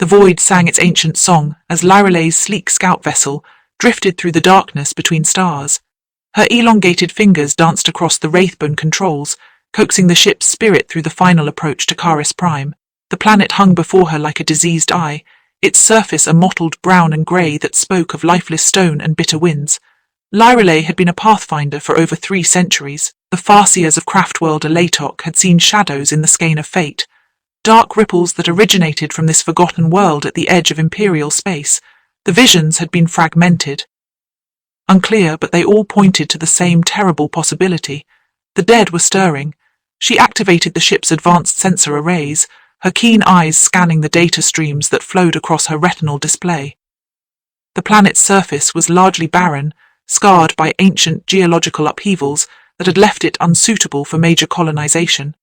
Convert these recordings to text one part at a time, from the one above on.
void sang its ancient song as Lyralei's sleek scout vessel drifted through the darkness between stars. Her elongated fingers danced across the wraithbone controls, coaxing the ship's spirit through the final approach to Kharis Prime. The planet hung before her like a diseased eye, its surface a mottled brown and grey that spoke of lifeless stone and bitter winds. Lyralei had been a pathfinder for over 3 centuries. The farseers of Craftworld Alatok had seen shadows in the skein of fate, dark ripples that originated from this forgotten world at the edge of Imperial space. The visions had been fragmented, unclear, but they all pointed to the same terrible possibility. The dead were stirring. She activated the ship's advanced sensor arrays, her keen eyes scanning the data streams that flowed across her retinal display. The planet's surface was largely barren, scarred by ancient geological upheavals that had left it unsuitable for major colonization.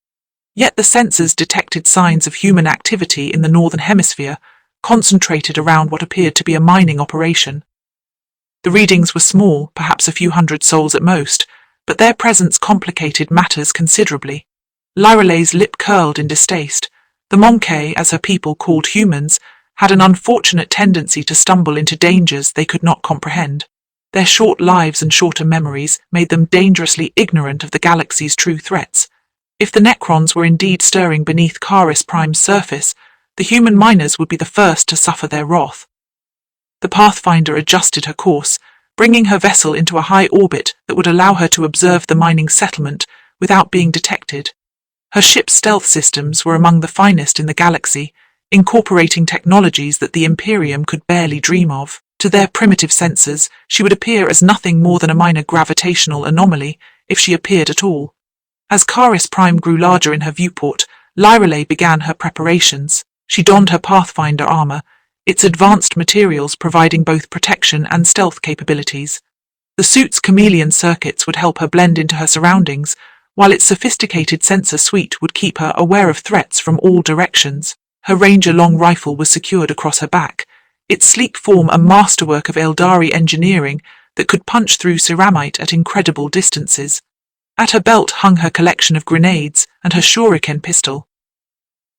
Yet the sensors detected signs of human activity in the northern hemisphere, concentrated around what appeared to be a mining operation. The readings were small, perhaps a few hundred souls at most, but their presence complicated matters considerably. Lyralei's lip curled in distaste. The Monkey, as her people called humans, had an unfortunate tendency to stumble into dangers they could not comprehend. Their short lives and shorter memories made them dangerously ignorant of the galaxy's true threats. If the Necrons were indeed stirring beneath Kharis Prime's surface, the human miners would be the first to suffer their wrath. The Pathfinder adjusted her course, bringing her vessel into a high orbit that would allow her to observe the mining settlement without being detected. Her ship's stealth systems were among the finest in the galaxy, incorporating technologies that the Imperium could barely dream of. To their primitive sensors, she would appear as nothing more than a minor gravitational anomaly, if she appeared at all. As Kharis Prime grew larger in her viewport, Lyralei began her preparations. She donned her Pathfinder armor, its advanced materials providing both protection and stealth capabilities. The suit's chameleon circuits would help her blend into her surroundings, while its sophisticated sensor suite would keep her aware of threats from all directions. Her Ranger long rifle was secured across her back, its sleek form a masterwork of Eldari engineering that could punch through ceramite at incredible distances. At her belt hung her collection of grenades and her shuriken pistol.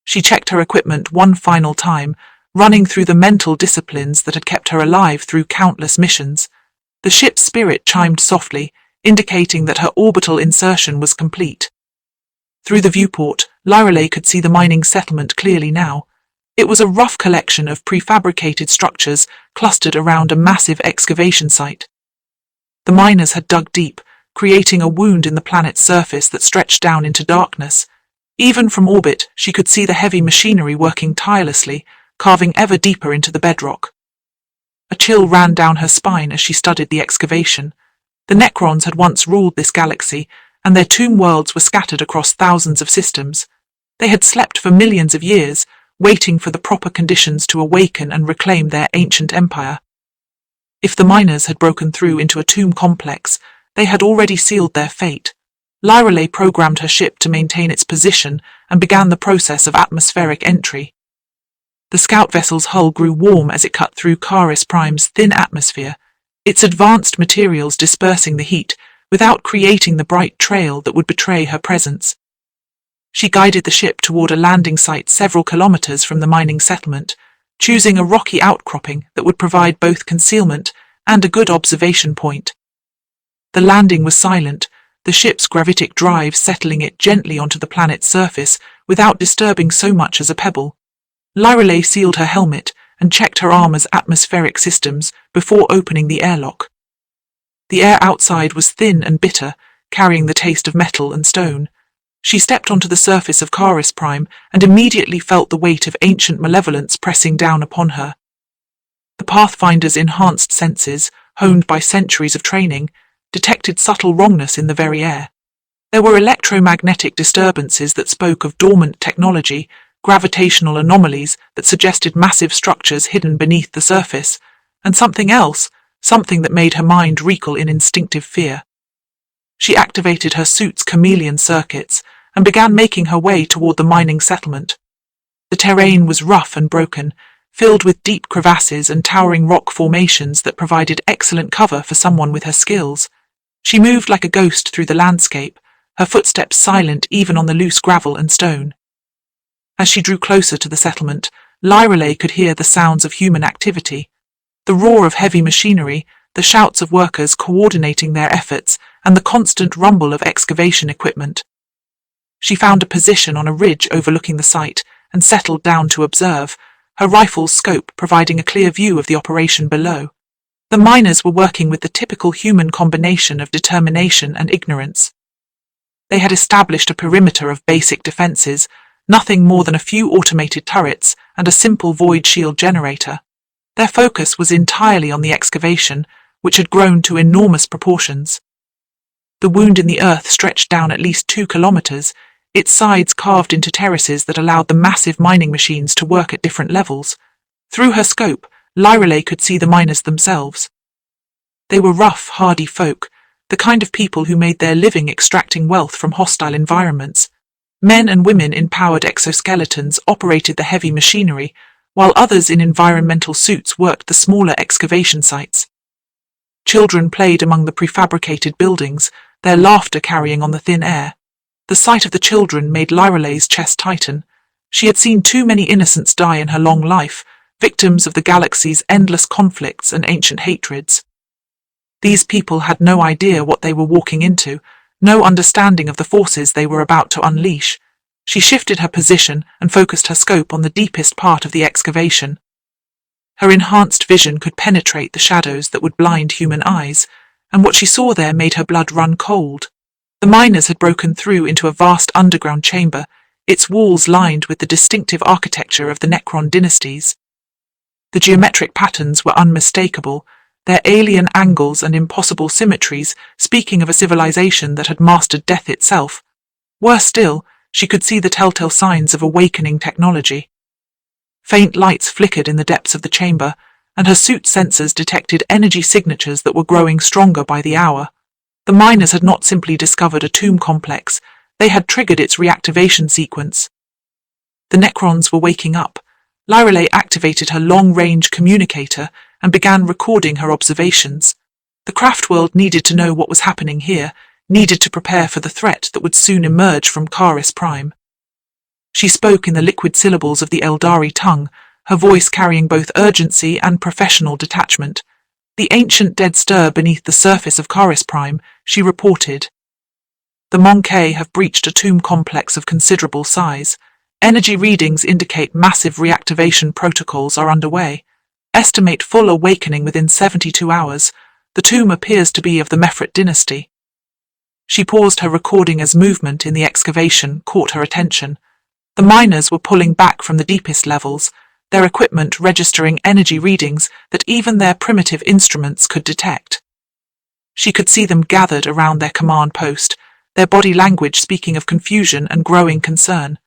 She checked her equipment one final time, running through the mental disciplines that had kept her alive through countless missions. The ship's spirit chimed softly, indicating that her orbital insertion was complete. Through the viewport, Lyralei could see the mining settlement clearly now. It was a rough collection of prefabricated structures clustered around a massive excavation site. The miners had dug deep, creating a wound in the planet's surface that stretched down into darkness. Even from orbit, she could see the heavy machinery working tirelessly, carving ever deeper into the bedrock. A chill ran down her spine as she studied the excavation. The Necrons had once ruled this galaxy, and their tomb worlds were scattered across thousands of systems. They had slept for millions of years, waiting for the proper conditions to awaken and reclaim their ancient empire. If the miners had broken through into a tomb complex, they had already sealed their fate. Lyralei programmed her ship to maintain its position and began the process of atmospheric entry. The scout vessel's hull grew warm as it cut through Kharis Prime's thin atmosphere, its advanced materials dispersing the heat without creating the bright trail that would betray her presence. She guided the ship toward a landing site several kilometers from the mining settlement, choosing a rocky outcropping that would provide both concealment and a good observation point. The landing was silent, the ship's gravitic drive settling it gently onto the planet's surface without disturbing so much as a pebble. Lyralei sealed her helmet and checked her armor's atmospheric systems before opening the airlock. The air outside was thin and bitter, carrying the taste of metal and stone. She stepped onto the surface of Kharis Prime and immediately felt the weight of ancient malevolence pressing down upon her. The Pathfinder's enhanced senses, honed by centuries of training, detected subtle wrongness in the very air. There were electromagnetic disturbances that spoke of dormant technology, gravitational anomalies that suggested massive structures hidden beneath the surface, and something else, something that made her mind recoil in instinctive fear. She activated her suit's chameleon circuits and began making her way toward the mining settlement. The terrain was rough and broken, filled with deep crevasses and towering rock formations that provided excellent cover for someone with her skills. She moved like a ghost through the landscape, her footsteps silent even on the loose gravel and stone. As she drew closer to the settlement, Lyralei could hear the sounds of human activity, the roar of heavy machinery, the shouts of workers coordinating their efforts, and the constant rumble of excavation equipment. She found a position on a ridge overlooking the site and settled down to observe, her rifle's scope providing a clear view of the operation below. The miners were working with the typical human combination of determination and ignorance. They had established a perimeter of basic defenses, nothing more than a few automated turrets and a simple void shield generator. Their focus was entirely on the excavation, which had grown to enormous proportions. The wound in the earth stretched down at least 2 kilometers, its sides carved into terraces that allowed the massive mining machines to work at different levels. Through her scope, Lyralei could see the miners themselves. They were rough, hardy folk, the kind of people who made their living extracting wealth from hostile environments. Men and women in powered exoskeletons operated the heavy machinery, while others in environmental suits worked the smaller excavation sites. Children played among the prefabricated buildings, their laughter carrying on the thin air. The sight of the children made Lyralei's chest tighten. She had seen too many innocents die in her long life, victims of the galaxy's endless conflicts and ancient hatreds. These people had no idea what they were walking into, no understanding of the forces they were about to unleash. She shifted her position and focused her scope on the deepest part of the excavation. Her enhanced vision could penetrate the shadows that would blind human eyes, and what she saw there made her blood run cold. The miners had broken through into a vast underground chamber, its walls lined with the distinctive architecture of the Necron dynasties. The geometric patterns were unmistakable, their alien angles and impossible symmetries speaking of a civilization that had mastered death itself. Worse still, she could see the telltale signs of awakening technology. Faint lights flickered in the depths of the chamber, and her suit sensors detected energy signatures that were growing stronger by the hour. The miners had not simply discovered a tomb complex, they had triggered its reactivation sequence. The Necrons were waking up. Lyralei activated her long-range communicator and began recording her observations. The craft world needed to know what was happening here, needed to prepare for the threat that would soon emerge from Kharis Prime. She spoke in the liquid syllables of the Eldari tongue, her voice carrying both urgency and professional detachment. The ancient dead stir beneath the surface of Kharis Prime, she reported. The Monkey have breached a tomb complex of considerable size. Energy readings indicate massive reactivation protocols are underway. Estimate full awakening within 72 hours. The tomb appears to be of the Mefrit dynasty. She paused her recording as movement in the excavation caught her attention. The miners were pulling back from the deepest levels, their equipment registering energy readings that even their primitive instruments could detect. She could see them gathered around their command post, their body language speaking of confusion and growing concern.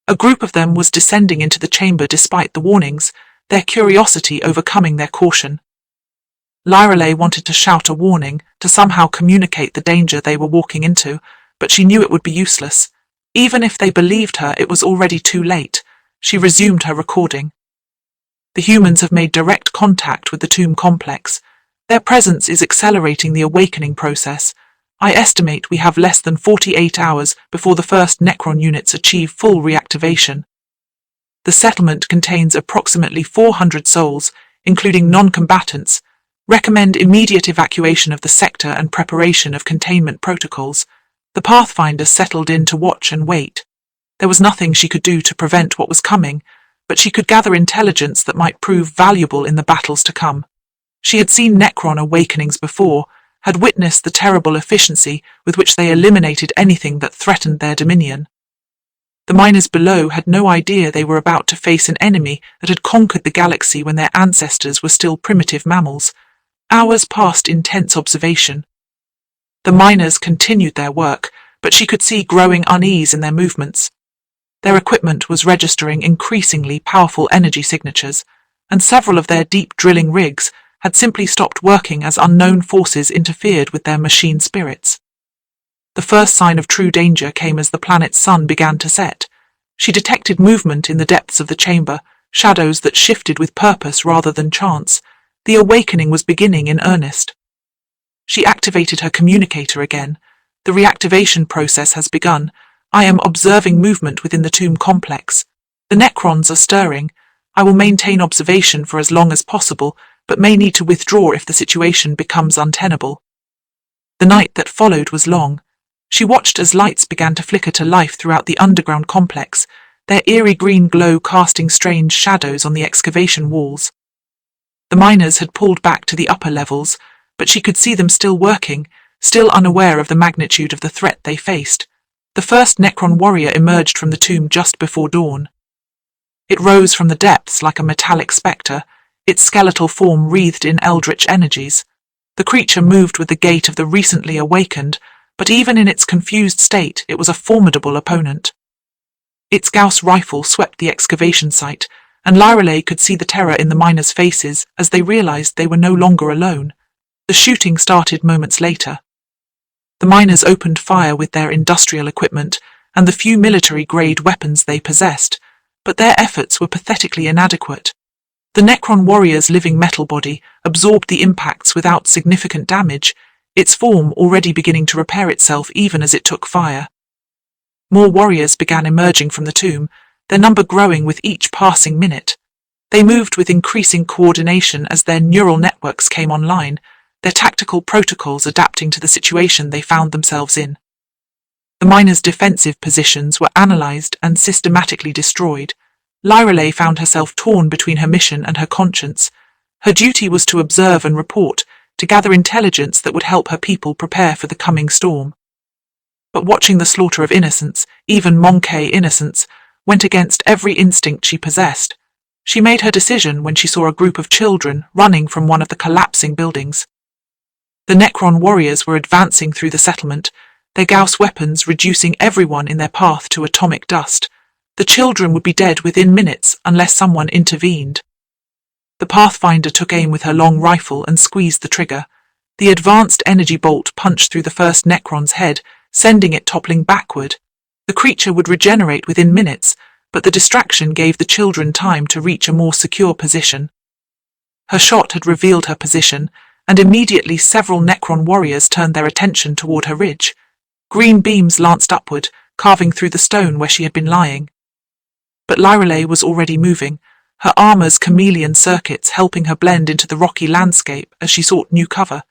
A group of them was descending into the chamber despite the warnings, their curiosity overcoming their caution. Lyralei wanted to shout a warning, to somehow communicate the danger they were walking into, but she knew it would be useless. Even if they believed her, it was already too late. She resumed her recording. The humans have made direct contact with the tomb complex. Their presence is accelerating the awakening process. I estimate we have less than 48 hours before the first Necron units achieve full reactivation. The settlement contains approximately 400 souls, including non-combatants. Recommend immediate evacuation of the sector and preparation of containment protocols. The Pathfinder settled in to watch and wait. There was nothing she could do to prevent what was coming, but she could gather intelligence that might prove valuable in the battles to come. She had seen Necron awakenings before, had witnessed the terrible efficiency with which they eliminated anything that threatened their dominion. The miners below had no idea they were about to face an enemy that had conquered the galaxy when their ancestors were still primitive mammals. Hours passed in tense observation. The miners continued their work, but she could see growing unease in their movements. Their equipment was registering increasingly powerful energy signatures, and several of their deep drilling rigs had simply stopped working as unknown forces interfered with their machine spirits. The first sign of true danger came as the planet's sun began to set. She detected movement in the depths of the chamber, shadows that shifted with purpose rather than chance. The awakening was beginning in earnest. She activated her communicator again. The reactivation process has begun. I am observing movement within the tomb complex. The Necrons are stirring. I will maintain observation for as long as possible, but may need to withdraw if the situation becomes untenable. The night that followed was long. She watched as lights began to flicker to life throughout the underground complex, their eerie green glow casting strange shadows on the excavation walls. The miners had pulled back to the upper levels, but she could see them still working, still unaware of the magnitude of the threat they faced. The first Necron warrior emerged from the tomb just before dawn. It rose from the depths like a metallic spectre, its skeletal form wreathed in eldritch energies. The creature moved with the gait of the recently awakened, but even in its confused state it was a formidable opponent. Its Gauss rifle swept the excavation site, and Lyralei could see the terror in the miners' faces as they realized they were no longer alone. The shooting started moments later. The miners opened fire with their industrial equipment and the few military-grade weapons they possessed, but their efforts were pathetically inadequate. The Necron warrior's living metal body absorbed the impacts without significant damage, its form already beginning to repair itself even as it took fire. More warriors began emerging from the tomb, their number growing with each passing minute. They moved with increasing coordination as their neural networks came online, their tactical protocols adapting to the situation they found themselves in. The miners' defensive positions were analyzed and systematically destroyed. Lyralei found herself torn between her mission and her conscience. Her duty was to observe and report, to gather intelligence that would help her people prepare for the coming storm. But watching the slaughter of innocents, even Monkey innocents, went against every instinct she possessed. She made her decision when she saw a group of children running from one of the collapsing buildings. The Necron warriors were advancing through the settlement, their Gauss weapons reducing everyone in their path to atomic dust. The children would be dead within minutes unless someone intervened. The Pathfinder took aim with her long rifle and squeezed the trigger. The advanced energy bolt punched through the first Necron's head, sending it toppling backward. The creature would regenerate within minutes, but the distraction gave the children time to reach a more secure position. Her shot had revealed her position, and immediately several Necron warriors turned their attention toward her ridge. Green beams lanced upward, carving through the stone where she had been lying. But Lyralei was already moving, her armor's chameleon circuits helping her blend into the rocky landscape as she sought new cover.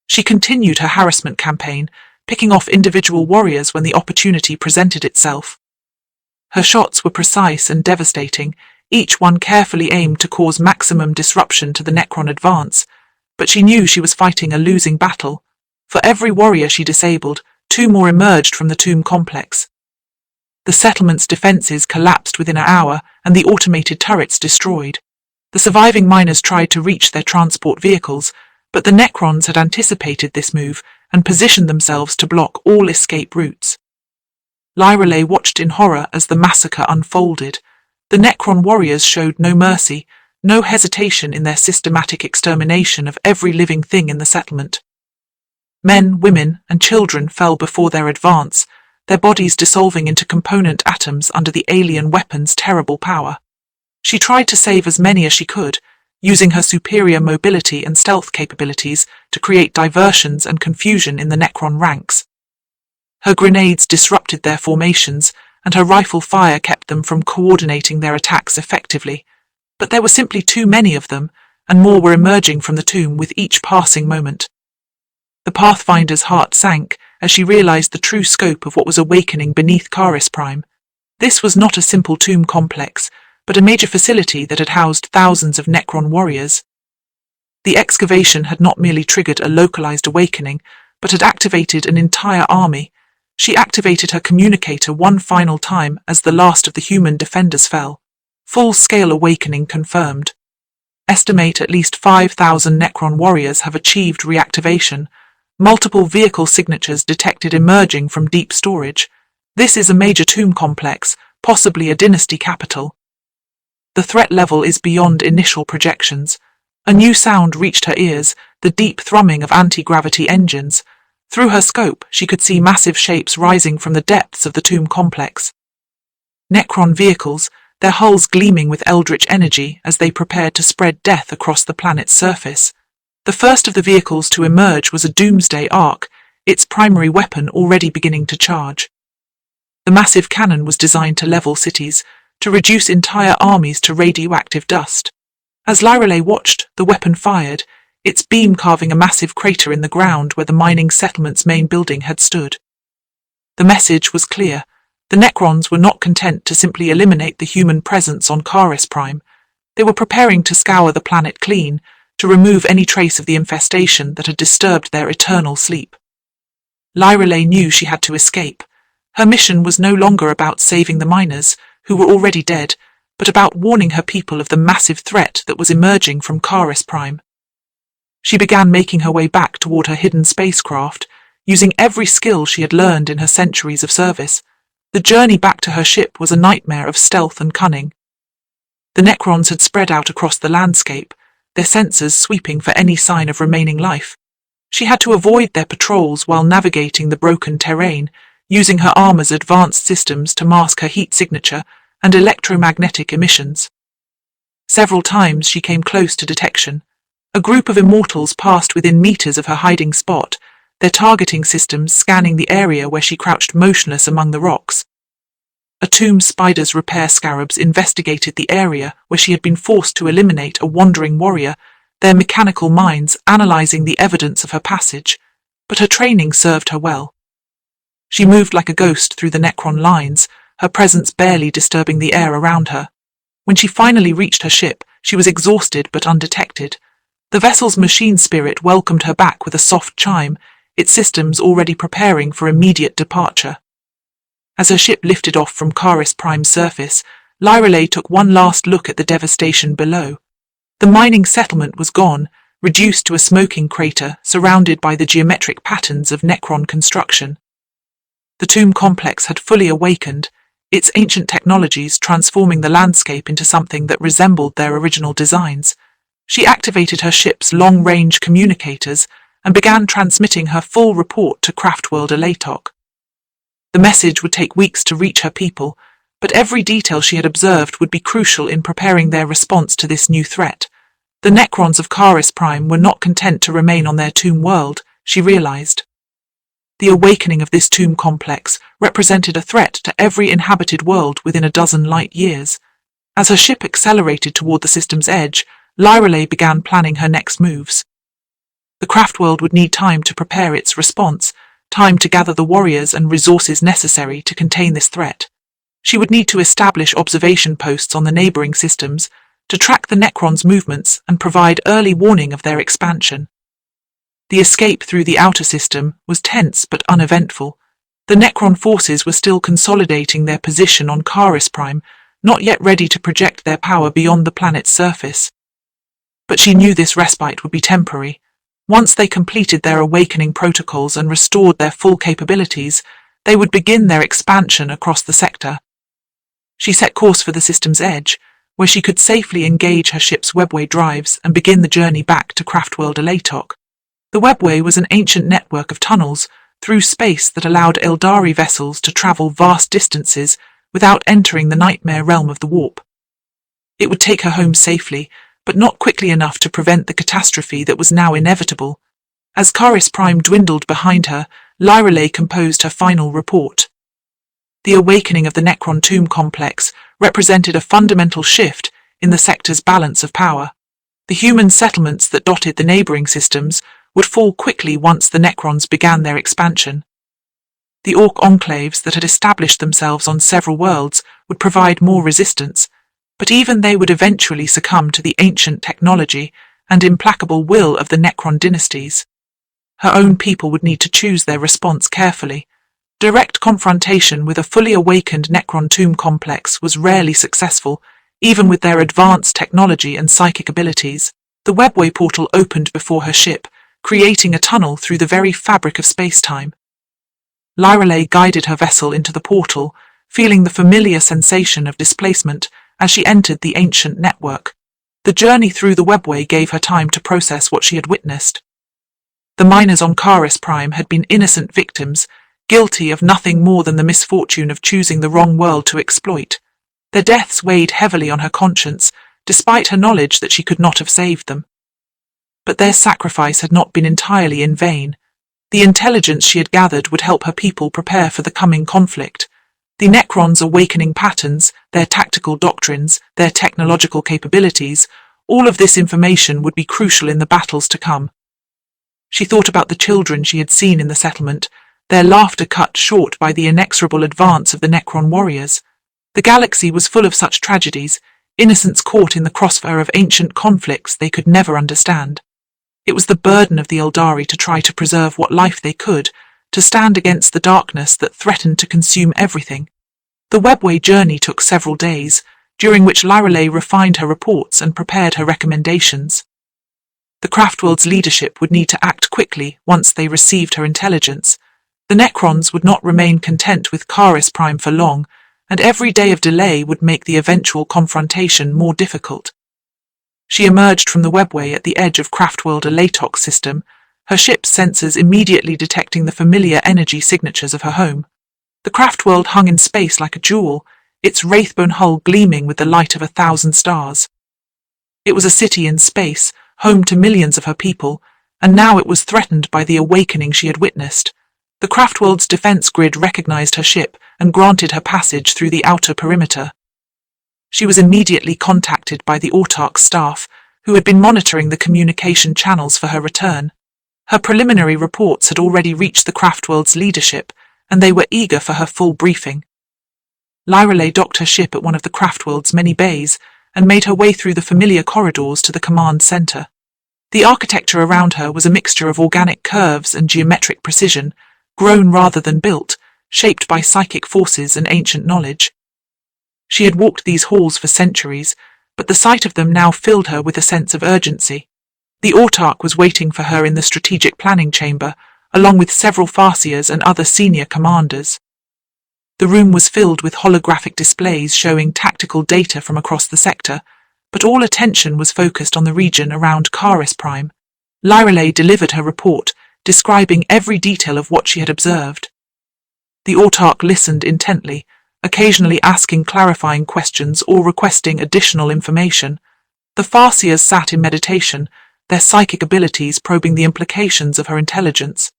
She continued her harassment campaign, picking off individual warriors when the opportunity presented itself. Her shots were precise and devastating, each one carefully aimed to cause maximum disruption to the Necron advance, but she knew she was fighting a losing battle. For every warrior she disabled, 2 more emerged from the tomb complex. The settlement's defenses collapsed within an hour and the automated turrets destroyed. The surviving miners tried to reach their transport vehicles, but the Necrons had anticipated this move and positioned themselves to block all escape routes. Lyralei watched in horror as the massacre unfolded. The Necron warriors showed no mercy, no hesitation in their systematic extermination of every living thing in the settlement. Men, women, and children fell before their advance, their bodies dissolving into component atoms under the alien weapon's terrible power. She tried to save as many as she could, using her superior mobility and stealth capabilities to create diversions and confusion in the Necron ranks. Her grenades disrupted their formations, and her rifle fire kept them from coordinating their attacks effectively. But there were simply too many of them, and more were emerging from the tomb with each passing moment. The Pathfinder's heart sank as she realized the true scope of what was awakening beneath Kharis Prime. This was not a simple tomb complex, but a major facility that had housed thousands of Necron warriors. The excavation had not merely triggered a localized awakening, but had activated an entire army. She activated her communicator one final time as the last of the human defenders fell. Full-scale awakening confirmed. Estimate at least 5,000 Necron warriors have achieved reactivation. Multiple vehicle signatures detected emerging from deep storage. This is a major tomb complex, possibly a dynasty capital. The threat level is beyond initial projections. A new sound reached her ears, the deep thrumming of anti-gravity engines. Through her scope, she could see massive shapes rising from the depths of the tomb complex. Necron vehicles, their hulls gleaming with eldritch energy as they prepared to spread death across the planet's surface. The first of the vehicles to emerge was a doomsday ark, its primary weapon already beginning to charge. The massive cannon was designed to level cities, to reduce entire armies to radioactive dust. As Lyralei watched, the weapon fired, its beam carving a massive crater in the ground where the mining settlement's main building had stood. The message was clear. The Necrons were not content to simply eliminate the human presence on Kharis Prime. They were preparing to scour the planet clean, to remove any trace of the infestation that had disturbed their eternal sleep. Lyralei knew she had to escape. Her mission was no longer about saving the miners, who were already dead, but about warning her people of the massive threat that was emerging from Kharis Prime. She began making her way back toward her hidden spacecraft, using every skill she had learned in her centuries of service. The journey back to her ship was a nightmare of stealth and cunning. The Necrons had spread out across the landscape, their sensors sweeping for any sign of remaining life. She had to avoid their patrols while navigating the broken terrain, using her armor's advanced systems to mask her heat signature and electromagnetic emissions. Several times she came close to detection. A group of immortals passed within meters of her hiding spot, their targeting systems scanning the area where she crouched motionless among the rocks. A tomb spider's repair scarabs investigated the area where she had been forced to eliminate a wandering warrior, their mechanical minds analyzing the evidence of her passage, but her training served her well. She moved like a ghost through the Necron lines, her presence barely disturbing the air around her. When she finally reached her ship, she was exhausted but undetected. The vessel's machine spirit welcomed her back with a soft chime, its systems already preparing for immediate departure. As her ship lifted off from Kharis Prime's surface, Lyralei took one last look at the devastation below. The mining settlement was gone, reduced to a smoking crater surrounded by the geometric patterns of Necron construction. The tomb complex had fully awakened, its ancient technologies transforming the landscape into something that resembled their original designs. She activated her ship's long-range communicators and began transmitting her full report to Craftworld Alatok. The message would take weeks to reach her people, but every detail she had observed would be crucial in preparing their response to this new threat. The Necrons of Kharis Prime were not content to remain on their tomb world, she realized. The awakening of this tomb complex represented a threat to every inhabited world within a dozen light years. As her ship accelerated toward the system's edge, Lyralei began planning her next moves. The Craftworld would need time to prepare its response, time to gather the warriors and resources necessary to contain this threat. She would need to establish observation posts on the neighboring systems, to track the Necrons' movements and provide early warning of their expansion. The escape through the outer system was tense but uneventful. The Necron forces were still consolidating their position on Kharis Prime, not yet ready to project their power beyond the planet's surface. But she knew this respite would be temporary. Once they completed their awakening protocols and restored their full capabilities, they would begin their expansion across the sector. She set course for the system's edge, where she could safely engage her ship's webway drives and begin the journey back to Craftworld Alatok. The webway was an ancient network of tunnels through space that allowed Eldari vessels to travel vast distances without entering the nightmare realm of the warp. It would take her home safely, but not quickly enough to prevent the catastrophe that was now inevitable. As Kharis Prime dwindled behind her, Lyralei composed her final report. The awakening of the Necron tomb complex represented a fundamental shift in the sector's balance of power. The human settlements that dotted the neighboring systems would fall quickly once the Necrons began their expansion. The Orc enclaves that had established themselves on several worlds would provide more resistance, but even they would eventually succumb to the ancient technology and implacable will of the Necron dynasties. Her own people would need to choose their response carefully. Direct confrontation with a fully awakened Necron tomb complex was rarely successful, even with their advanced technology and psychic abilities. The webway portal opened before her ship, creating a tunnel through the very fabric of space-time. Lyralei guided her vessel into the portal, feeling the familiar sensation of displacement as she entered the ancient network. The journey through the webway gave her time to process what she had witnessed. The miners on Kharis Prime had been innocent victims, guilty of nothing more than the misfortune of choosing the wrong world to exploit. Their deaths weighed heavily on her conscience, despite her knowledge that she could not have saved them. But their sacrifice had not been entirely in vain. The intelligence she had gathered would help her people prepare for the coming conflict. The Necrons' awakening patterns, their tactical doctrines, their technological capabilities. All of this information would be crucial in the battles to come. She thought about the children she had seen in the settlement, their laughter cut short by the inexorable advance of the Necron warriors. The galaxy was full of such tragedies, innocents caught in the crossfire of ancient conflicts they could never understand. It was the burden of the Eldari to try to preserve what life they could, to stand against the darkness that threatened to consume everything. The webway journey took several days, during which Lyralei refined her reports and prepared her recommendations. The Craftworld's leadership would need to act quickly once they received her intelligence. The Necrons would not remain content with Kharis Prime for long, and every day of delay would make the eventual confrontation more difficult. She emerged from the webway at the edge of Craftworld Latox system, her ship's sensors immediately detecting the familiar energy signatures of her home. The Craftworld hung in space like a jewel, its wraithbone hull gleaming with the light of 1,000 stars. It was a city in space, home to millions of her people, and now it was threatened by the awakening she had witnessed. The Craftworld's defense grid recognized her ship and granted her passage through the outer perimeter. She was immediately contacted by the Autarch's staff, who had been monitoring the communication channels for her return. Her preliminary reports had already reached the Craftworld's leadership, and they were eager for her full briefing. Lyralei docked her ship at one of the Craftworld's many bays and made her way through the familiar corridors to the command center. The architecture around her was a mixture of organic curves and geometric precision, grown rather than built, shaped by psychic forces and ancient knowledge. She had walked these halls for centuries, but the sight of them now filled her with a sense of urgency. The Autarch was waiting for her in the strategic planning chamber, along with several Farseers and other senior commanders. The room was filled with holographic displays showing tactical data from across the sector, but all attention was focused on the region around Kharis Prime. Lyralei delivered her report, describing every detail of what she had observed. The Autarch listened intently, occasionally asking clarifying questions or requesting additional information. The Farseers sat in meditation, their psychic abilities probing the implications of her intelligence.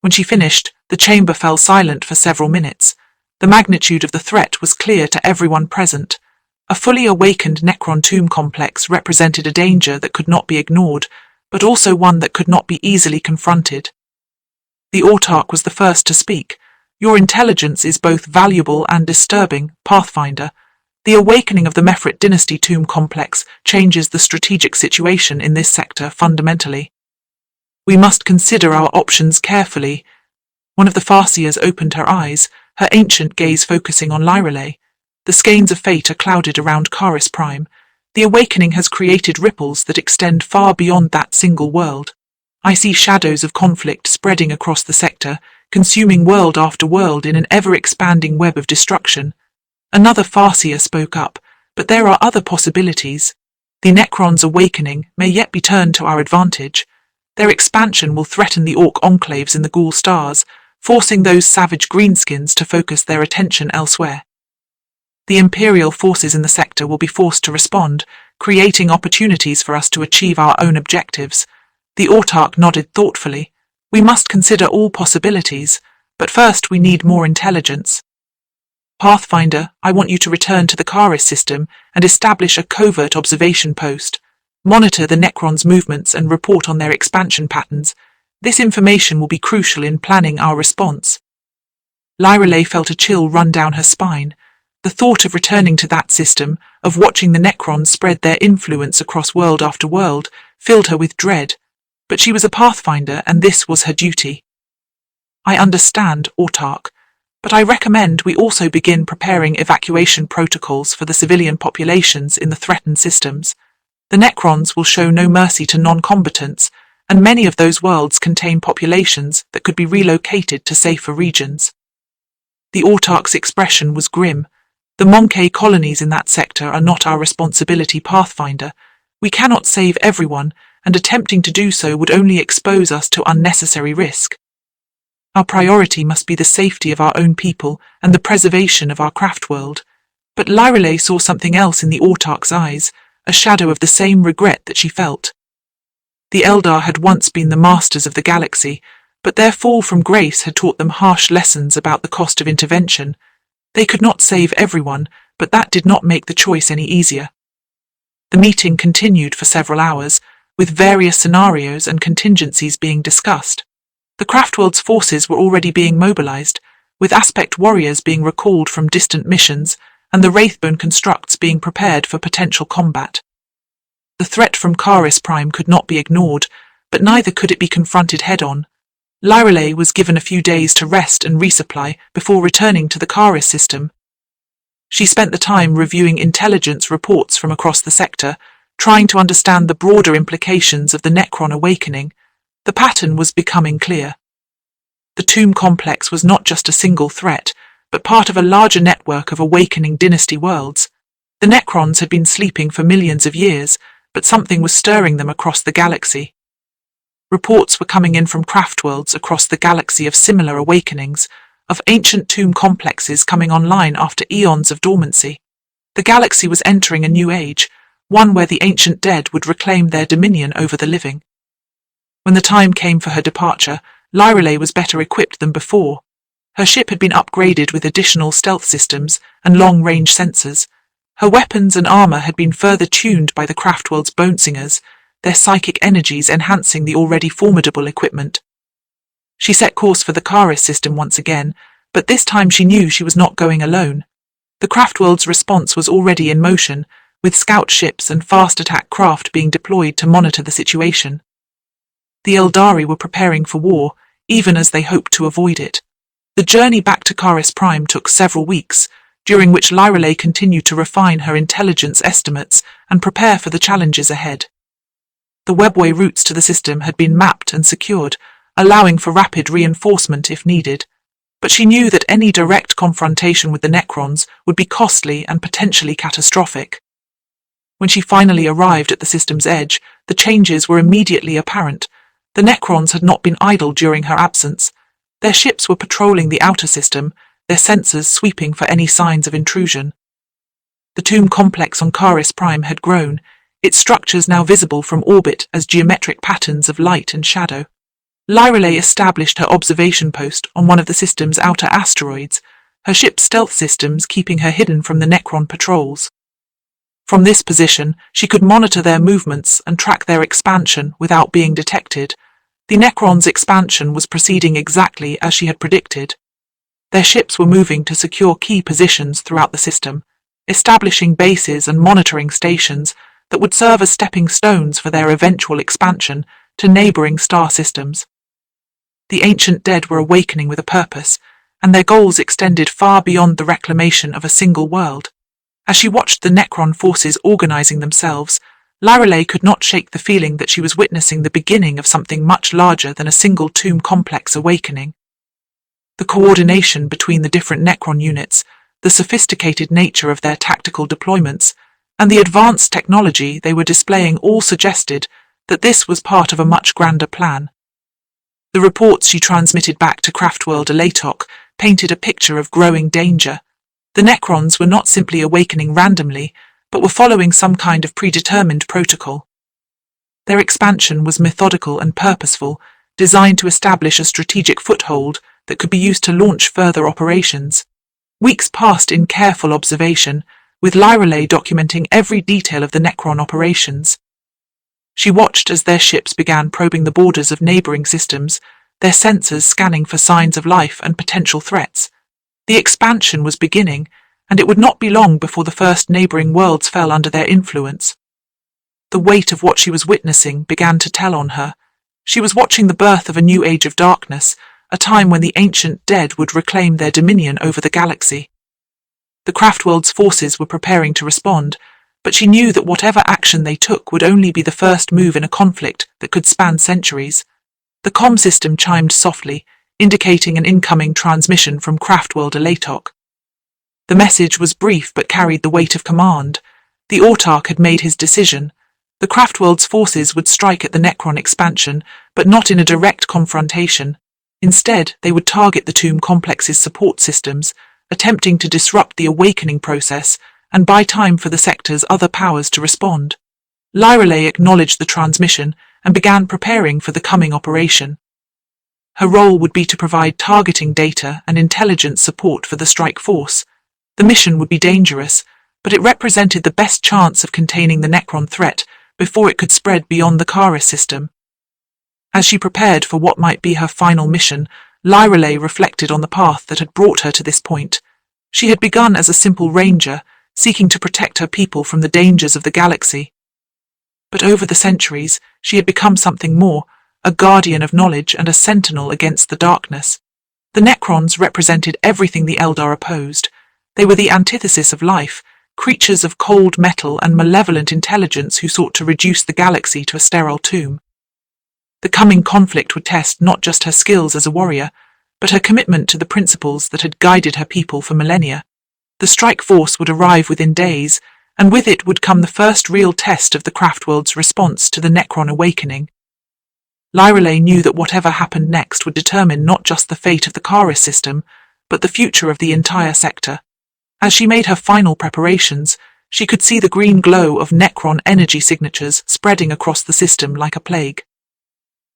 When she finished, the chamber fell silent for several minutes. The magnitude of the threat was clear to everyone present. A fully awakened Necron tomb complex represented a danger that could not be ignored, but also one that could not be easily confronted. The Autarch was the first to speak. "Your intelligence is both valuable and disturbing, Pathfinder. The awakening of the Mefrit dynasty tomb complex changes the strategic situation in this sector fundamentally. We must consider our options carefully." One of the Farseers opened her eyes, her ancient gaze focusing on Lyralei. The skeins of fate are clouded around Kharis Prime. The awakening has created ripples that extend far beyond that single world. I see shadows of conflict spreading across the sector, consuming world after world in an ever-expanding web of destruction. Another Farseer spoke up, "But there are other possibilities. The Necrons' awakening may yet be turned to our advantage. Their expansion will threaten the Orc enclaves in the Ghoul Stars, forcing those savage greenskins to focus their attention elsewhere. The Imperial forces in the sector will be forced to respond, creating opportunities for us to achieve our own objectives." The Autarch nodded thoughtfully. "We must consider all possibilities, but first we need more intelligence. Pathfinder, I want you to return to the Kharis system and establish a covert observation post. Monitor the Necrons' movements and report on their expansion patterns. This information will be crucial in planning our response." Lyralei felt a chill run down her spine. The thought of returning to that system, of watching the Necrons spread their influence across world after world, filled her with dread. But she was a Pathfinder and this was her duty. "I understand, Autarch, but I recommend we also begin preparing evacuation protocols for the civilian populations in the threatened systems. The Necrons will show no mercy to non-combatants, and many of those worlds contain populations that could be relocated to safer regions." The Autarch's expression was grim. "The Monkey colonies in that sector are not our responsibility, Pathfinder. We cannot save everyone, and attempting to do so would only expose us to unnecessary risk. Our priority must be the safety of our own people and the preservation of our craft world." But Lyralei saw something else in the Autarch's eyes, a shadow of the same regret that she felt. The Eldar had once been the masters of the galaxy, but their fall from grace had taught them harsh lessons about the cost of intervention. They could not save everyone, but that did not make the choice any easier. The meeting continued for several hours, with various scenarios and contingencies being discussed. The Craftworld's forces were already being mobilized, with aspect warriors being recalled from distant missions and the Wraithbone constructs being prepared for potential combat. The threat from Kharis Prime could not be ignored, but neither could it be confronted head-on. Lyralei was given a few days to rest and resupply before returning to the Kharis system. She spent the time reviewing intelligence reports from across the sector, trying to understand the broader implications of the Necron awakening. The pattern was becoming clear. The tomb complex was not just a single threat, but part of a larger network of awakening dynasty worlds. The Necrons had been sleeping for millions of years, but something was stirring them across the galaxy. Reports were coming in from craftworlds across the galaxy of similar awakenings, of ancient tomb complexes coming online after eons of dormancy. The galaxy was entering a new age, one where the ancient dead would reclaim their dominion over the living. When the time came for her departure, Lyralei was better equipped than before. Her ship had been upgraded with additional stealth systems and long-range sensors. Her weapons and armor had been further tuned by the Craftworld's bonesingers, their psychic energies enhancing the already formidable equipment. She set course for the Kharis system once again, but this time she knew she was not going alone. The Craftworld's response was already in motion, with scout ships and fast attack craft being deployed to monitor the situation. The Eldari were preparing for war, even as they hoped to avoid it. The journey back to Kharis Prime took several weeks, during which Lyralei continued to refine her intelligence estimates and prepare for the challenges ahead. The webway routes to the system had been mapped and secured, allowing for rapid reinforcement if needed, but she knew that any direct confrontation with the Necrons would be costly and potentially catastrophic. When she finally arrived at the system's edge, the changes were immediately apparent. The Necrons had not been idle during her absence. Their ships were patrolling the outer system, their sensors sweeping for any signs of intrusion. The tomb complex on Kharis Prime had grown, its structures now visible from orbit as geometric patterns of light and shadow. Lyralei established her observation post on one of the system's outer asteroids, her ship's stealth systems keeping her hidden from the Necron patrols. From this position, she could monitor their movements and track their expansion without being detected. The Necrons' expansion was proceeding exactly as she had predicted. Their ships were moving to secure key positions throughout the system, establishing bases and monitoring stations that would serve as stepping stones for their eventual expansion to neighboring star systems. The ancient dead were awakening with a purpose, and their goals extended far beyond the reclamation of a single world. As she watched the Necron forces organizing themselves, Lyralei could not shake the feeling that she was witnessing the beginning of something much larger than a single tomb complex awakening. The coordination between the different Necron units, the sophisticated nature of their tactical deployments, and the advanced technology they were displaying all suggested that this was part of a much grander plan. The reports she transmitted back to Craftworld Lyralei painted a picture of growing danger. The Necrons were not simply awakening randomly, but were following some kind of predetermined protocol. Their expansion was methodical and purposeful, designed to establish a strategic foothold that could be used to launch further operations. Weeks passed in careful observation, with Lyralei documenting every detail of the Necron operations. She watched as their ships began probing the borders of neighboring systems, their sensors scanning for signs of life and potential threats. The expansion was beginning, and it would not be long before the first neighboring worlds fell under their influence. The weight of what she was witnessing began to tell on her. She was watching the birth of a new age of darkness, a time when the ancient dead would reclaim their dominion over the galaxy. The Craftworld's forces were preparing to respond, but she knew that whatever action they took would only be the first move in a conflict that could span centuries. The comm system chimed softly, indicating an incoming transmission from Craftworld Lyralei. The message was brief but carried the weight of command. The Autarch had made his decision. The Craftworld's forces would strike at the Necron expansion, but not in a direct confrontation. Instead, they would target the tomb complex's support systems, attempting to disrupt the awakening process and buy time for the sector's other powers to respond. Lyralei acknowledged the transmission and began preparing for the coming operation. Her role would be to provide targeting data and intelligence support for the strike force. The mission would be dangerous, but it represented the best chance of containing the Necron threat before it could spread beyond the Kharis system. As she prepared for what might be her final mission, Lyralei reflected on the path that had brought her to this point. She had begun as a simple ranger, seeking to protect her people from the dangers of the galaxy. But over the centuries, she had become something more, a guardian of knowledge and a sentinel against the darkness. The Necrons represented everything the Eldar opposed. They were the antithesis of life, creatures of cold metal and malevolent intelligence who sought to reduce the galaxy to a sterile tomb. The coming conflict would test not just her skills as a warrior, but her commitment to the principles that had guided her people for millennia. The strike force would arrive within days, and with it would come the first real test of the Craftworld's response to the Necron awakening. Lyralei knew that whatever happened next would determine not just the fate of the Kharis system, but the future of the entire sector. As she made her final preparations, she could see the green glow of Necron energy signatures spreading across the system like a plague.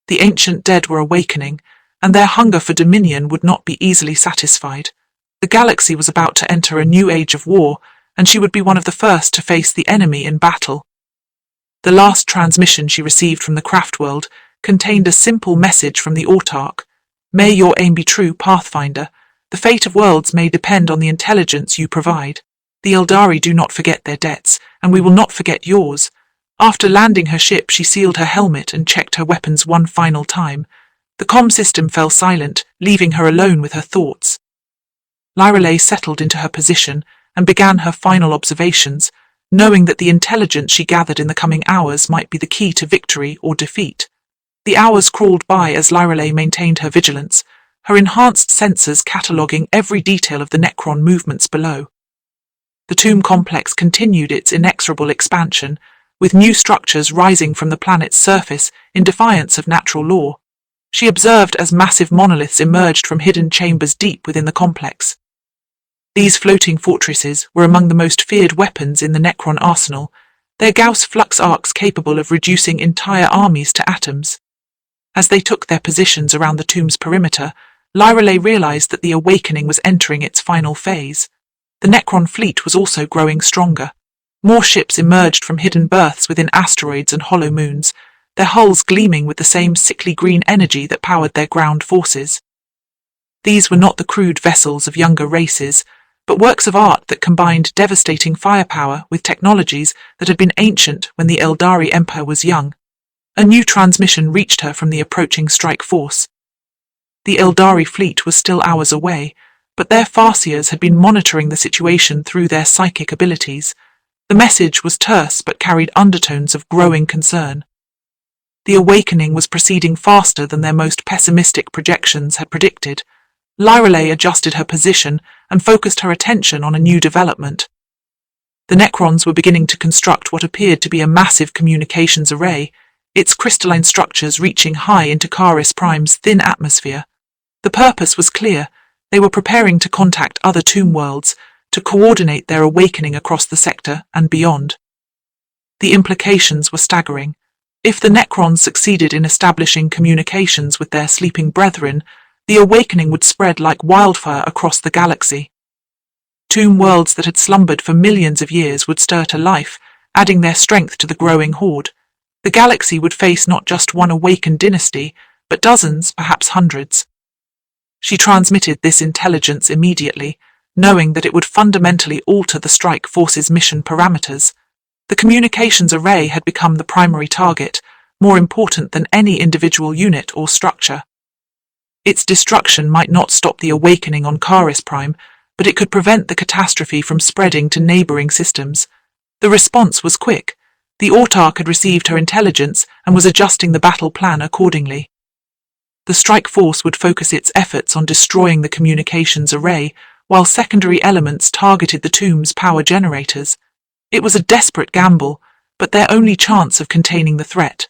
The ancient dead were awakening, and their hunger for dominion would not be easily satisfied. The galaxy was about to enter a new age of war, and she would be one of the first to face the enemy in battle. The last transmission she received from the Craftworld contained a simple message from the Autarch. May your aim be true, Pathfinder. The fate of worlds may depend on the intelligence you provide. The Eldari do not forget their debts, and we will not forget yours. After landing her ship, she sealed her helmet and checked her weapons one final time. The comm system fell silent, leaving her alone with her thoughts. Lyralei settled into her position and began her final observations, knowing that the intelligence she gathered in the coming hours might be the key to victory or defeat. The hours crawled by as Lyralei maintained her vigilance, her enhanced sensors cataloguing every detail of the Necron movements below. The tomb complex continued its inexorable expansion, with new structures rising from the planet's surface in defiance of natural law. She observed as massive monoliths emerged from hidden chambers deep within the complex. These floating fortresses were among the most feared weapons in the Necron arsenal, their Gauss flux arcs capable of reducing entire armies to atoms. As they took their positions around the tomb's perimeter, Lyralei realized that the awakening was entering its final phase. The Necron fleet was also growing stronger. More ships emerged from hidden berths within asteroids and hollow moons, their hulls gleaming with the same sickly green energy that powered their ground forces. These were not the crude vessels of younger races, but works of art that combined devastating firepower with technologies that had been ancient when the Eldari Empire was young. A new transmission reached her from the approaching strike force. The Eldari fleet was still hours away, but their Farseers had been monitoring the situation through their psychic abilities. The message was terse but carried undertones of growing concern. The awakening was proceeding faster than their most pessimistic projections had predicted. Lyralei adjusted her position and focused her attention on a new development. The Necrons were beginning to construct what appeared to be a massive communications array, its crystalline structures reaching high into Kharis Prime's thin atmosphere. The purpose was clear. They were preparing to contact other tomb worlds, to coordinate their awakening across the sector and beyond. The implications were staggering. If the Necrons succeeded in establishing communications with their sleeping brethren, the awakening would spread like wildfire across the galaxy. Tomb worlds that had slumbered for millions of years would stir to life, adding their strength to the growing horde. The galaxy would face not just one awakened dynasty, but dozens, perhaps hundreds. She transmitted this intelligence immediately, knowing that it would fundamentally alter the strike force's mission parameters. The communications array had become the primary target, more important than any individual unit or structure. Its destruction might not stop the awakening on Kharis Prime, but it could prevent the catastrophe from spreading to neighboring systems. The response was quick. The Autarch had received her intelligence and was adjusting the battle plan accordingly. The strike force would focus its efforts on destroying the communications array, while secondary elements targeted the tomb's power generators. It was a desperate gamble, but their only chance of containing the threat.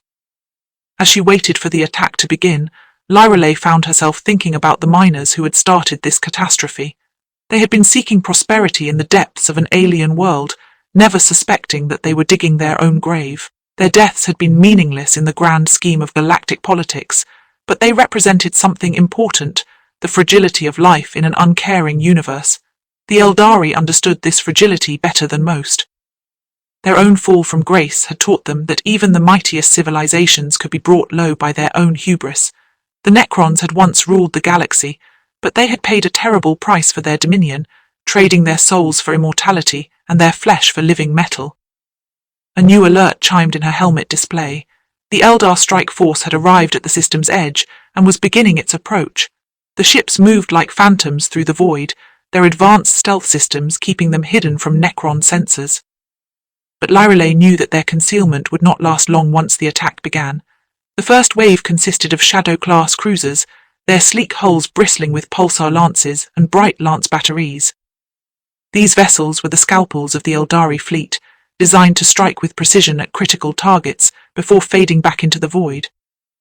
As she waited for the attack to begin, Lyralei found herself thinking about the miners who had started this catastrophe. They had been seeking prosperity in the depths of an alien world, never suspecting that they were digging their own grave. Their deaths had been meaningless in the grand scheme of galactic politics, but they represented something important, the fragility of life in an uncaring universe. The Eldari understood this fragility better than most. Their own fall from grace had taught them that even the mightiest civilizations could be brought low by their own hubris. The Necrons had once ruled the galaxy, but they had paid a terrible price for their dominion, trading their souls for immortality and their flesh for living metal. A new alert chimed in her helmet display. The Eldar strike force had arrived at the system's edge and was beginning its approach. The ships moved like phantoms through the void, their advanced stealth systems keeping them hidden from Necron sensors. But Lyralei knew that their concealment would not last long once the attack began. The first wave consisted of Shadow-class cruisers, their sleek hulls bristling with pulsar lances and bright lance batteries. These vessels were the scalpels of the Eldari fleet, designed to strike with precision at critical targets before fading back into the void.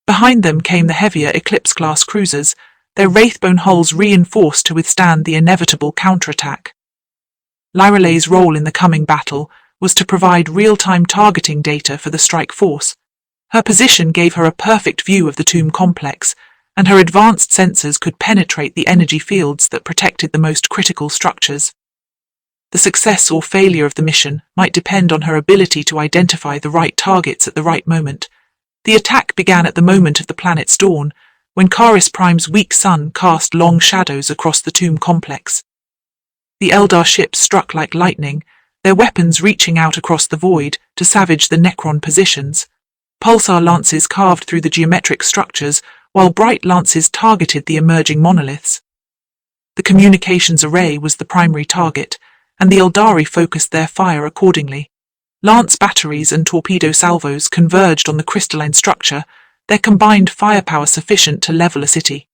Behind them came the heavier Eclipse-class cruisers, their wraithbone hulls reinforced to withstand the inevitable counterattack. Lyralei's role in the coming battle was to provide real-time targeting data for the strike force. Her position gave her a perfect view of the tomb complex, and her advanced sensors could penetrate the energy fields that protected the most critical structures. The success or failure of the mission might depend on her ability to identify the right targets at the right moment. The attack began at the moment of the planet's dawn, when Kharis Prime's weak sun cast long shadows across the tomb complex. The Eldar ships struck like lightning, their weapons reaching out across the void to savage the Necron positions. Pulsar lances carved through the geometric structures, while bright lances targeted the emerging monoliths. The communications array was the primary target, and the Eldari focused their fire accordingly. Lance batteries and torpedo salvos converged on the crystalline structure, their combined firepower sufficient to level a city.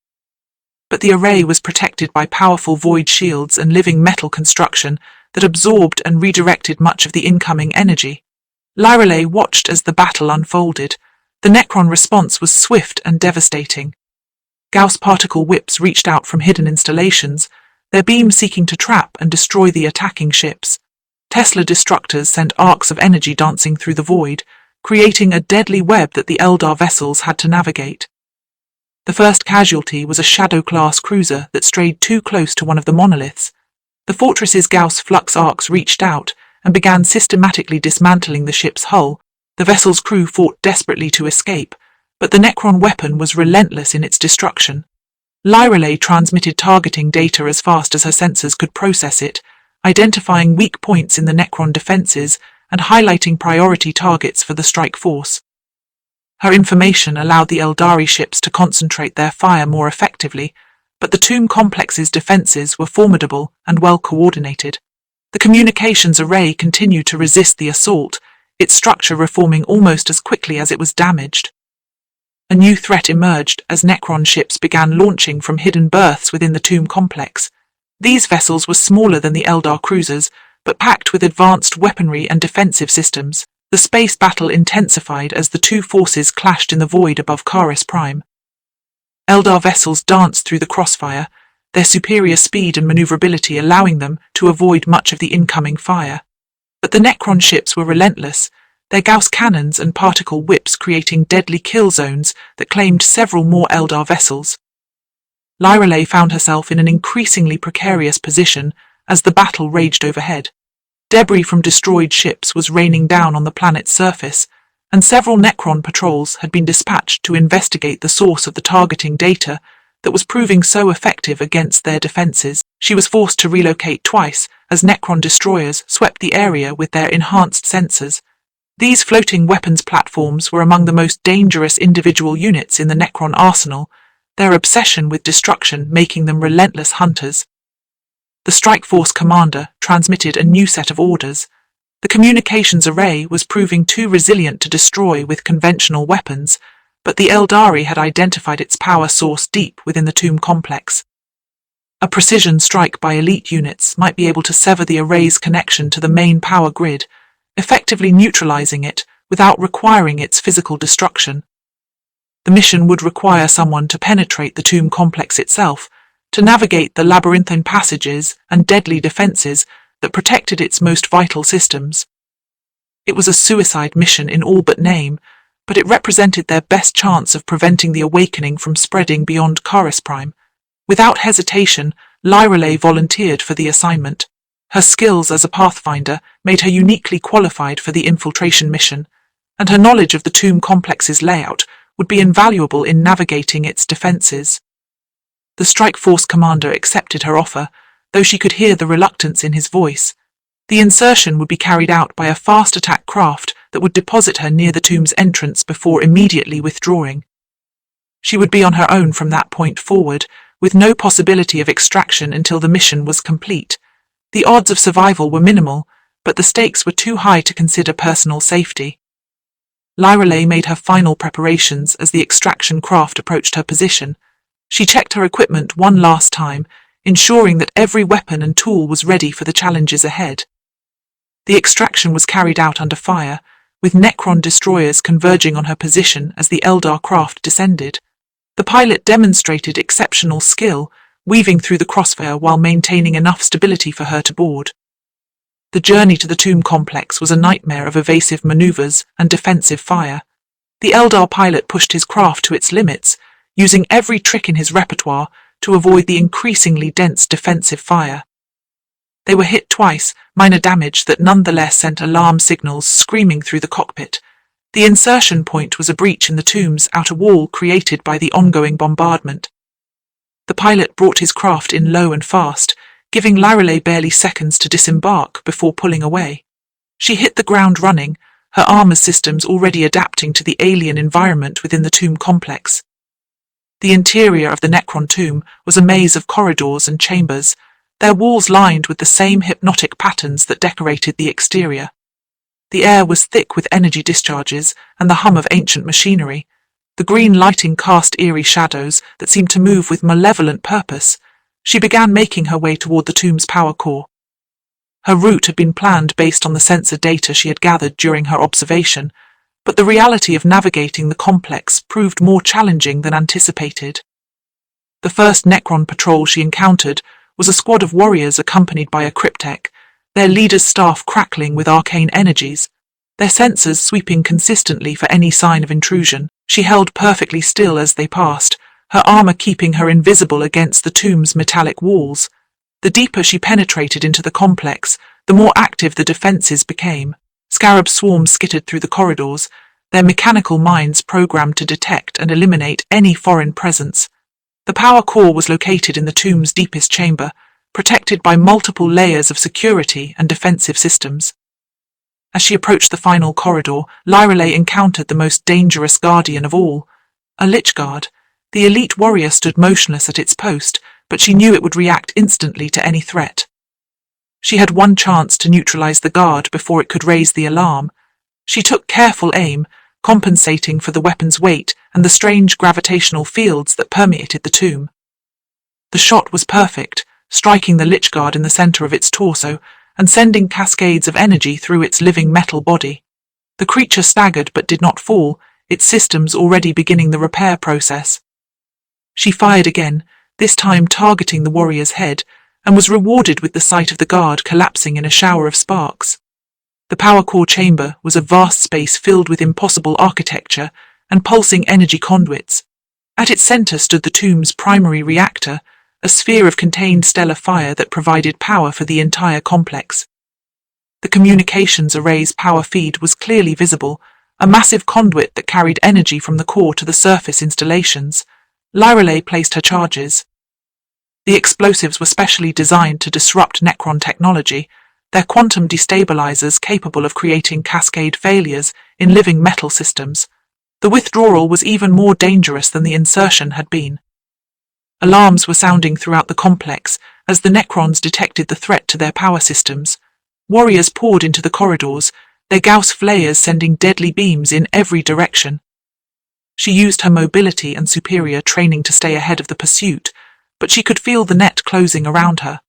But the array was protected by powerful void shields and living metal construction that absorbed and redirected much of the incoming energy. Lyralei watched as the battle unfolded. The Necron response was swift and devastating. Gauss particle whips reached out from hidden installations, their beams seeking to trap and destroy the attacking ships. Tesla destructors sent arcs of energy dancing through the void, creating a deadly web that the Eldar vessels had to navigate. The first casualty was a Shadow-class cruiser that strayed too close to one of the monoliths. The fortress's Gauss flux arcs reached out and began systematically dismantling the ship's hull. The vessel's crew fought desperately to escape, but the Necron weapon was relentless in its destruction. Lyralei transmitted targeting data as fast as her sensors could process it, identifying weak points in the Necron defenses and highlighting priority targets for the strike force. Her information allowed the Eldari ships to concentrate their fire more effectively, but the tomb complex's defenses were formidable and well coordinated. The communications array continued to resist the assault, its structure reforming almost as quickly as it was damaged. A new threat emerged as Necron ships began launching from hidden berths within the tomb complex. These vessels were smaller than the Eldar cruisers, but packed with advanced weaponry and defensive systems. The space battle intensified as the two forces clashed in the void above Kharis Prime. Eldar vessels danced through the crossfire, their superior speed and maneuverability allowing them to avoid much of the incoming fire. But the Necron ships were relentless, their Gauss cannons and particle whips creating deadly kill zones that claimed several more Eldar vessels. Lyralei found herself in an increasingly precarious position as the battle raged overhead. Debris from destroyed ships was raining down on the planet's surface, and several Necron patrols had been dispatched to investigate the source of the targeting data that was proving so effective against their defenses. She was forced to relocate twice as Necron destroyers swept the area with their enhanced sensors. These floating weapons platforms were among the most dangerous individual units in the Necron arsenal, their obsession with destruction making them relentless hunters. The strike force commander transmitted a new set of orders. The communications array was proving too resilient to destroy with conventional weapons, but the Eldari had identified its power source deep within the tomb complex. A precision strike by elite units might be able to sever the array's connection to the main power grid, effectively neutralizing it without requiring its physical destruction. The mission would require someone to penetrate the tomb complex itself, to navigate the labyrinthine passages and deadly defenses that protected its most vital systems. It was a suicide mission in all but name, but it represented their best chance of preventing the awakening from spreading beyond Kharis Prime. Without hesitation, Lyralei volunteered for the assignment. Her skills as a Pathfinder made her uniquely qualified for the infiltration mission, and her knowledge of the tomb complex's layout would be invaluable in navigating its defences. The strike force commander accepted her offer, though she could hear the reluctance in his voice. The insertion would be carried out by a fast attack craft that would deposit her near the tomb's entrance before immediately withdrawing. She would be on her own from that point forward, with no possibility of extraction until the mission was complete. The odds of survival were minimal, but the stakes were too high to consider personal safety. Lyralei made her final preparations as the extraction craft approached her position. She checked her equipment one last time, ensuring that every weapon and tool was ready for the challenges ahead. The extraction was carried out under fire, with Necron destroyers converging on her position as the Eldar craft descended. The pilot demonstrated exceptional skill, weaving through the crossfire while maintaining enough stability for her to board. The journey to the tomb complex was a nightmare of evasive maneuvers and defensive fire. The Eldar pilot pushed his craft to its limits, using every trick in his repertoire to avoid the increasingly dense defensive fire. They were hit twice, minor damage that nonetheless sent alarm signals screaming through the cockpit. The insertion point was a breach in the tomb's outer wall created by the ongoing bombardment. The pilot brought his craft in low and fast, giving Lyralei barely seconds to disembark before pulling away. She hit the ground running, her armor systems already adapting to the alien environment within the tomb complex. The interior of the Necron tomb was a maze of corridors and chambers, their walls lined with the same hypnotic patterns that decorated the exterior. The air was thick with energy discharges and the hum of ancient machinery. The green lighting cast eerie shadows that seemed to move with malevolent purpose. She began making her way toward the tomb's power core. Her route had been planned based on the sensor data she had gathered during her observation, but the reality of navigating the complex proved more challenging than anticipated. The first Necron patrol she encountered was a squad of warriors accompanied by a cryptek, their leader's staff crackling with arcane energies, their sensors sweeping consistently for any sign of intrusion. She held perfectly still as they passed, her armor keeping her invisible against the tomb's metallic walls. The deeper she penetrated into the complex, the more active the defenses became. Scarab swarms skittered through the corridors, their mechanical minds programmed to detect and eliminate any foreign presence. The power core was located in the tomb's deepest chamber, protected by multiple layers of security and defensive systems. As she approached the final corridor, Lyralei encountered the most dangerous guardian of all, a Lich Guard. The elite warrior stood motionless at its post, but she knew it would react instantly to any threat. She had one chance to neutralize the guard before it could raise the alarm. She took careful aim, compensating for the weapon's weight and the strange gravitational fields that permeated the tomb. The shot was perfect, striking the Lich Guard in the center of its torso and sending cascades of energy through its living metal body. The creature staggered but did not fall, its systems already beginning the repair process. She fired again, this time targeting the warrior's head, and was rewarded with the sight of the guard collapsing in a shower of sparks. The power core chamber was a vast space filled with impossible architecture and pulsing energy conduits. At its center stood the tomb's primary reactor, a sphere of contained stellar fire that provided power for the entire complex. The communications array's power feed was clearly visible, a massive conduit that carried energy from the core to the surface installations. Lyralei placed her charges. The explosives were specially designed to disrupt Necron technology, their quantum destabilizers capable of creating cascade failures in living metal systems. The withdrawal was even more dangerous than the insertion had been. Alarms were sounding throughout the complex as the Necrons detected the threat to their power systems. Warriors poured into the corridors, their Gauss flares sending deadly beams in every direction. She used her mobility and superior training to stay ahead of the pursuit, but she could feel the net closing around her.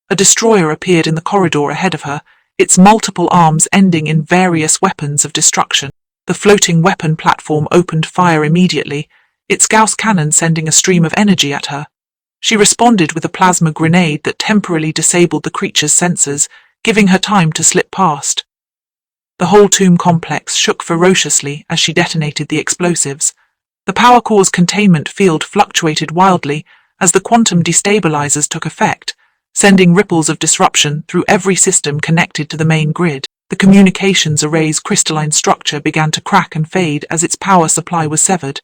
A destroyer appeared in the corridor ahead of her, its multiple arms ending in various weapons of destruction. The floating weapon platform opened fire immediately, its Gauss cannon sending a stream of energy at her. She responded with a plasma grenade that temporarily disabled the creature's sensors, giving her time to slip past. The whole tomb complex shook ferociously as she detonated the explosives. The power core's containment field fluctuated wildly as the quantum destabilizers took effect, sending ripples of disruption through every system connected to the main grid. The communications array's crystalline structure began to crack and fade as its power supply was severed.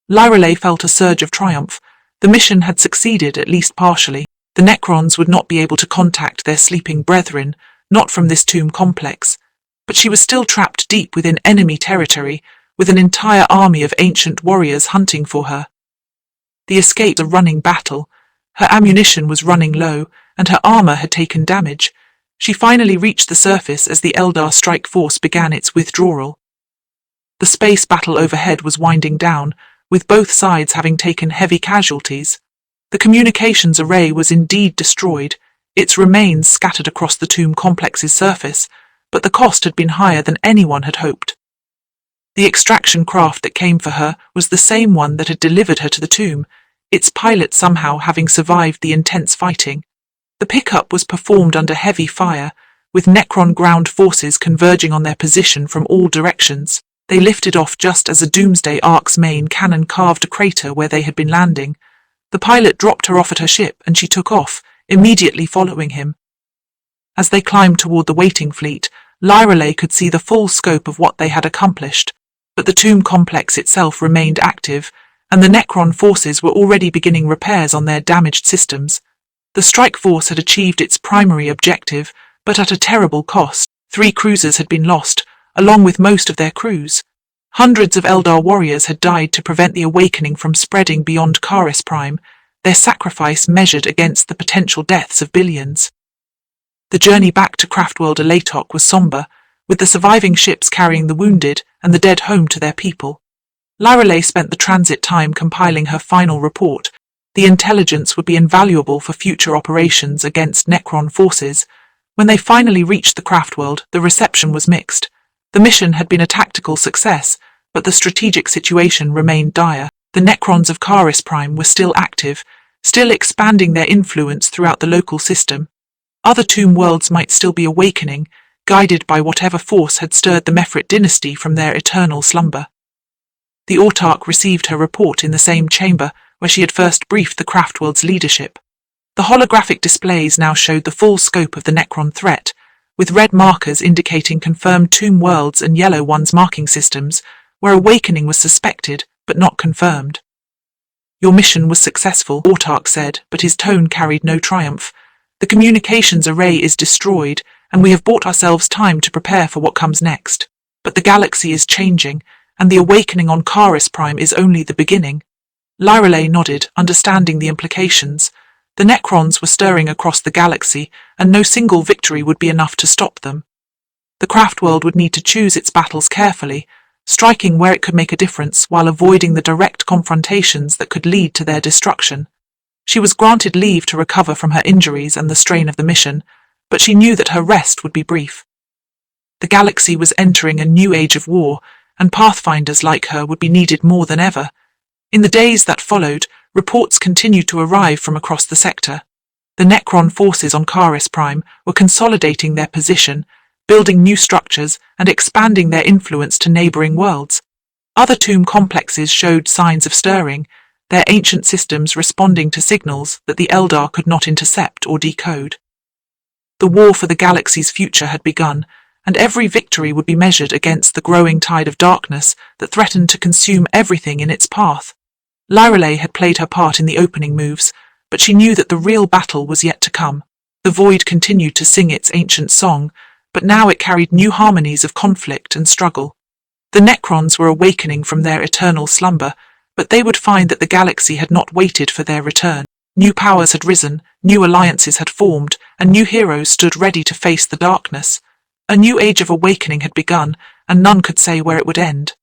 Lyralei felt a surge of triumph. The mission had succeeded, at least partially. The Necrons would not be able to contact their sleeping brethren, not from this tomb complex. But she was still trapped deep within enemy territory, with an entire army of ancient warriors hunting for her. The escape was a running battle. Her ammunition was running low, and her armor had taken damage. She finally reached the surface as the Eldar strike force began its withdrawal. The space battle overhead was winding down, with both sides having taken heavy casualties. The communications array was indeed destroyed, its remains scattered across the tomb complex's surface, but the cost had been higher than anyone had hoped. The extraction craft that came for her was the same one that had delivered her to the tomb, its pilot somehow having survived the intense fighting. The pickup was performed under heavy fire, with Necron ground forces converging on their position from all directions. They lifted off just as a Doomsday Ark's main cannon carved a crater where they had been landing. The pilot dropped her off at her ship and she took off, immediately following him. As they climbed toward the waiting fleet, Lyralei could see the full scope of what they had accomplished, but the tomb complex itself remained active, and the Necron forces were already beginning repairs on their damaged systems. The strike force had achieved its primary objective, but at a terrible cost. 3 cruisers had been lost, along with most of their crews. Hundreds of Eldar warriors had died to prevent the awakening from spreading beyond Kharis Prime, their sacrifice measured against the potential deaths of billions. The journey back to Craftworld Alatok was somber, with the surviving ships carrying the wounded and the dead home to their people. Lyralei spent the transit time compiling her final report. The intelligence would be invaluable for future operations against Necron forces. When they finally reached the Craftworld, the reception was mixed. The mission had been a tactical success, but the strategic situation remained dire. The Necrons of Kharis Prime were still active, still expanding their influence throughout the local system. Other tomb worlds might still be awakening, guided by whatever force had stirred the Mefrit dynasty from their eternal slumber. The Autarch received her report in the same chamber where she had first briefed the Craftworld's leadership. The holographic displays now showed the full scope of the Necron threat, with red markers indicating confirmed tomb worlds and yellow ones marking systems where awakening was suspected but not confirmed. "Your mission was successful," Autarch said, but his tone carried no triumph. "The communications array is destroyed, and we have bought ourselves time to prepare for what comes next. But the galaxy is changing, and the awakening on Kharis Prime is only the beginning." Lyralei nodded, understanding the implications. The Necrons were stirring across the galaxy, and no single victory would be enough to stop them. The Craftworld would need to choose its battles carefully, striking where it could make a difference while avoiding the direct confrontations that could lead to their destruction. She was granted leave to recover from her injuries and the strain of the mission, but she knew that her rest would be brief. The galaxy was entering a new age of war, and Pathfinders like her would be needed more than ever. In the days that followed, reports continued to arrive from across the sector. The Necron forces on Kharis Prime were consolidating their position, building new structures and expanding their influence to neighboring worlds. Other tomb complexes showed signs of stirring, their ancient systems responding to signals that the Eldar could not intercept or decode. The war for the galaxy's future had begun, and every victory would be measured against the growing tide of darkness that threatened to consume everything in its path. Lyralei had played her part in the opening moves, but she knew that the real battle was yet to come. The void continued to sing its ancient song, but now it carried new harmonies of conflict and struggle. The Necrons were awakening from their eternal slumber, but they would find that the galaxy had not waited for their return. New powers had risen, new alliances had formed, and new heroes stood ready to face the darkness. A new age of awakening had begun, and none could say where it would end.